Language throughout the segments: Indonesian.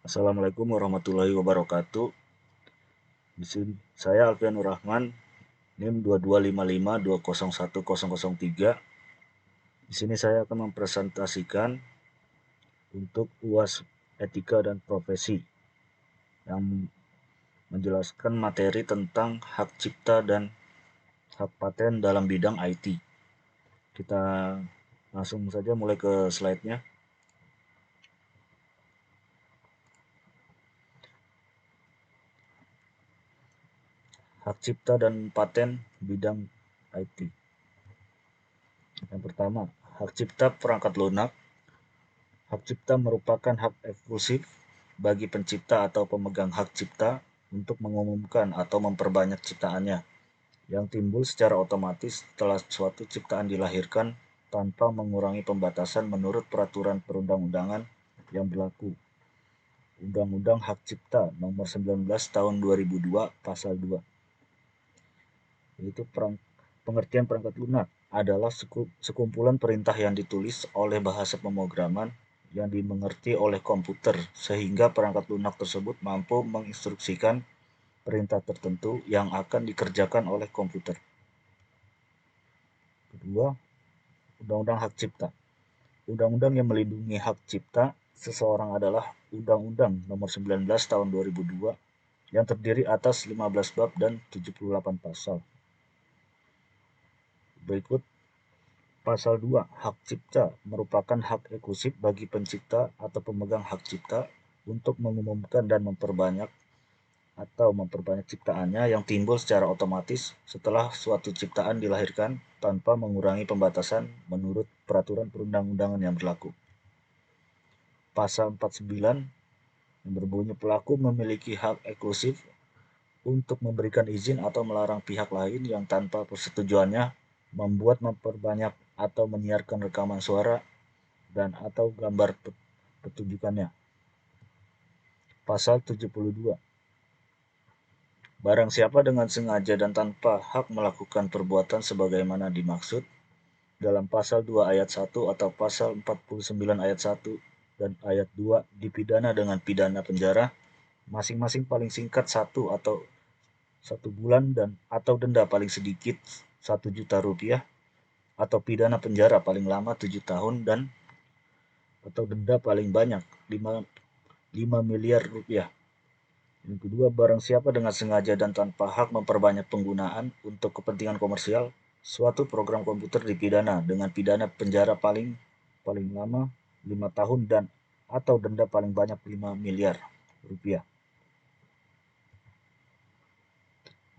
Assalamualaikum warahmatullahi wabarakatuh. Di sini saya Alfian Rahman, NIM 2255201003. Di sini saya akan mempresentasikan untuk UAS Etika dan Profesi yang menjelaskan materi tentang hak cipta dan hak paten dalam bidang IT. Kita langsung saja mulai ke slide-nya. Hak cipta dan paten bidang IT. Yang pertama, hak cipta perangkat lunak. Hak cipta merupakan hak eksklusif bagi pencipta atau pemegang hak cipta untuk mengumumkan atau memperbanyak ciptaannya, yang timbul secara otomatis setelah suatu ciptaan dilahirkan tanpa mengurangi pembatasan menurut peraturan perundang-undangan yang berlaku. Undang-Undang Hak Cipta Nomor 19 Tahun 2002 Pasal 2. Yaitu pengertian perangkat lunak adalah sekumpulan perintah yang ditulis oleh bahasa pemrograman yang dimengerti oleh komputer, sehingga perangkat lunak tersebut mampu menginstruksikan perintah tertentu yang akan dikerjakan oleh komputer. Kedua, Undang-Undang Hak Cipta. Undang-undang yang melindungi hak cipta seseorang adalah Undang-Undang Nomor 19 Tahun 2002 yang terdiri atas 15 bab dan 78 pasal. Berikut Pasal 2. Hak cipta merupakan hak eksklusif bagi pencipta atau pemegang hak cipta untuk mengumumkan dan memperbanyak ciptaannya yang timbul secara otomatis setelah suatu ciptaan dilahirkan tanpa mengurangi pembatasan menurut peraturan perundang-undangan yang berlaku. Pasal 49 yang berbunyi pelaku memiliki hak eksklusif untuk memberikan izin atau melarang pihak lain yang tanpa persetujuannya membuat, memperbanyak, atau menyiarkan rekaman suara dan atau gambar pertunjukannya. Pasal 72. Barang siapa dengan sengaja dan tanpa hak melakukan perbuatan sebagaimana dimaksud dalam pasal 2 ayat 1 atau pasal 49 ayat 1 dan ayat 2 dipidana dengan pidana penjara masing-masing paling singkat 1 atau 1 bulan dan atau denda paling sedikit 1 juta rupiah atau pidana penjara paling lama 7 tahun dan atau denda paling banyak 5 miliar rupiah. Yang kedua, barang siapa dengan sengaja dan tanpa hak memperbanyak penggunaan untuk kepentingan komersial suatu program komputer dipidana dengan pidana penjara paling lama 5 tahun dan atau denda paling banyak 5 miliar rupiah.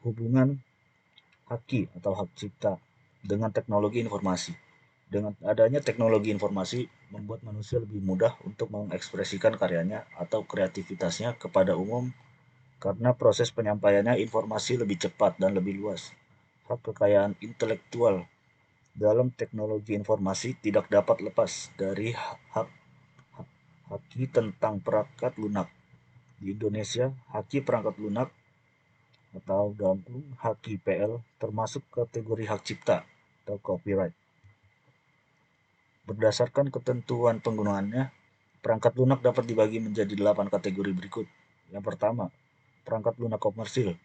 Hubungan haki atau hak cipta dengan teknologi informasi. Dengan adanya teknologi informasi membuat manusia lebih mudah untuk mengekspresikan karyanya atau kreativitasnya kepada umum karena proses penyampaiannya informasi lebih cepat dan lebih luas. Hak kekayaan intelektual dalam teknologi informasi tidak dapat lepas dari haki tentang perangkat lunak. Di Indonesia, haki perangkat lunak atau dalam kurung haki PL termasuk kategori hak cipta atau copyright. Berdasarkan ketentuan penggunaannya, perangkat lunak dapat dibagi menjadi 8 kategori berikut. Yang pertama, perangkat lunak komersil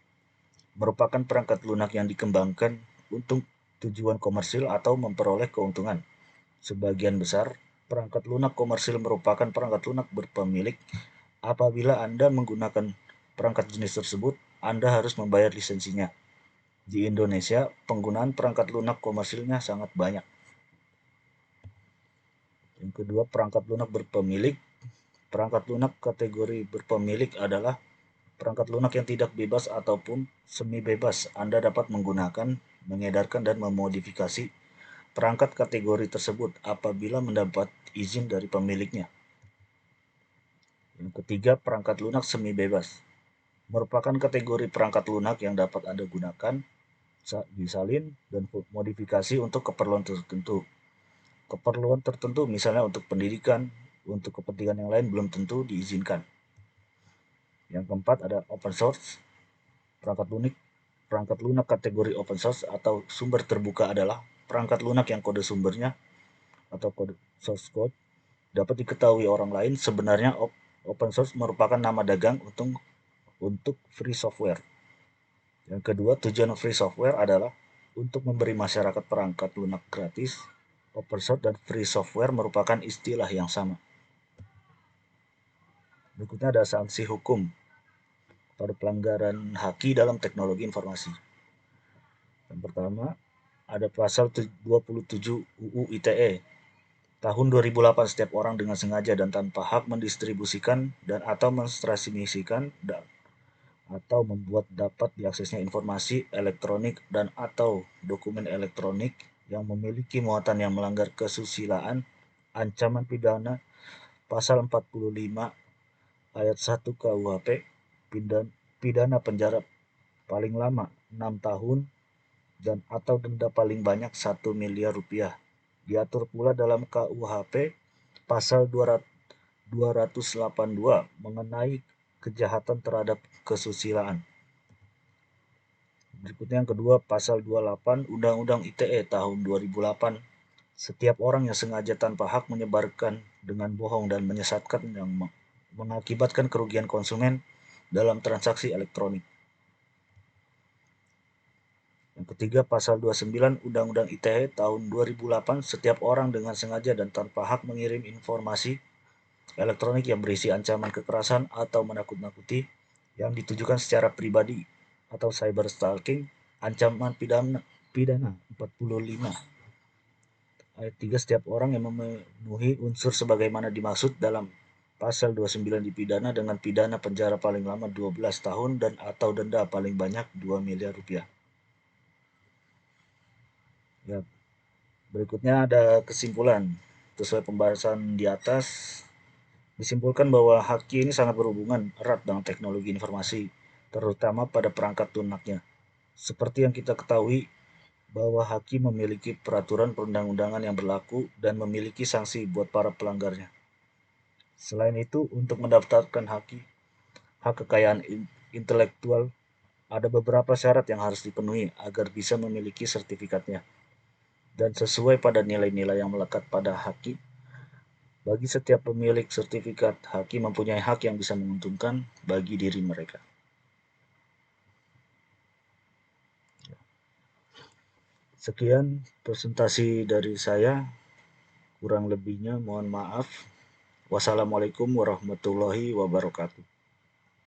merupakan perangkat lunak yang dikembangkan untuk tujuan komersil atau memperoleh keuntungan. Sebagian besar perangkat lunak komersil merupakan perangkat lunak berpemilik. Apabila Anda menggunakan perangkat jenis tersebut, Anda harus membayar lisensinya. Di Indonesia, penggunaan perangkat lunak komersilnya sangat banyak. Yang kedua, perangkat lunak berpemilik. Perangkat lunak kategori berpemilik adalah perangkat lunak yang tidak bebas ataupun semi bebas. Anda dapat menggunakan, mengedarkan, dan memodifikasi perangkat kategori tersebut apabila mendapat izin dari pemiliknya. Yang ketiga, perangkat lunak semi bebas merupakan kategori perangkat lunak yang dapat Anda gunakan, disalin, dan modifikasi untuk keperluan tertentu. Keperluan tertentu misalnya untuk pendidikan, untuk kepentingan yang lain belum tentu diizinkan. Yang keempat ada open source. Perangkat lunak kategori open source atau sumber terbuka adalah perangkat lunak yang kode sumbernya atau kode source code dapat diketahui orang lain sebenarnya Open source merupakan nama dagang untuk free software. Yang kedua, tujuan free software adalah untuk memberi masyarakat perangkat lunak gratis. Open source dan free software merupakan istilah yang sama. Berikutnya ada sanksi hukum pada pelanggaran haki dalam teknologi informasi. Yang pertama, ada pasal 27 UU ITE. Tahun 2008, setiap orang dengan sengaja dan tanpa hak mendistribusikan dan atau mentransmisikan atau membuat dapat diaksesnya informasi elektronik dan atau dokumen elektronik yang memiliki muatan yang melanggar kesusilaan, ancaman pidana pasal 45 ayat 1 KUHP, pidana penjara paling lama 6 tahun dan atau denda paling banyak 1 miliar rupiah. Diatur pula dalam KUHP pasal 282 mengenai kejahatan terhadap kesusilaan. Berikutnya yang kedua, pasal 28 Undang-Undang ITE tahun 2008. Setiap orang yang sengaja tanpa hak menyebarkan dengan bohong dan menyesatkan yang mengakibatkan kerugian konsumen dalam transaksi elektronik. Yang ketiga, pasal 29 Undang-Undang ITE tahun 2008, setiap orang dengan sengaja dan tanpa hak mengirim informasi elektronik yang berisi ancaman kekerasan atau menakut-nakuti yang ditujukan secara pribadi atau cyber stalking, ancaman pidana 45 ayat 3, setiap orang yang memenuhi unsur sebagaimana dimaksud dalam pasal 29 dipidana dengan pidana penjara paling lama 12 tahun dan atau denda paling banyak 2 miliar rupiah. Ya, berikutnya ada kesimpulan. Sesuai pembahasan di atas, disimpulkan bahwa haki ini sangat berhubungan erat dengan teknologi informasi, terutama pada perangkat lunaknya. Seperti yang kita ketahui, bahwa haki memiliki peraturan perundang-undangan yang berlaku dan memiliki sanksi buat para pelanggarnya. Selain itu, untuk mendaftarkan hak kekayaan intelektual, ada beberapa syarat yang harus dipenuhi agar bisa memiliki sertifikatnya. Dan sesuai pada nilai-nilai yang melekat pada haki, bagi setiap pemilik sertifikat, haki mempunyai hak yang bisa menguntungkan bagi diri mereka. Sekian presentasi dari saya, kurang lebihnya mohon maaf. Wassalamualaikum warahmatullahi wabarakatuh.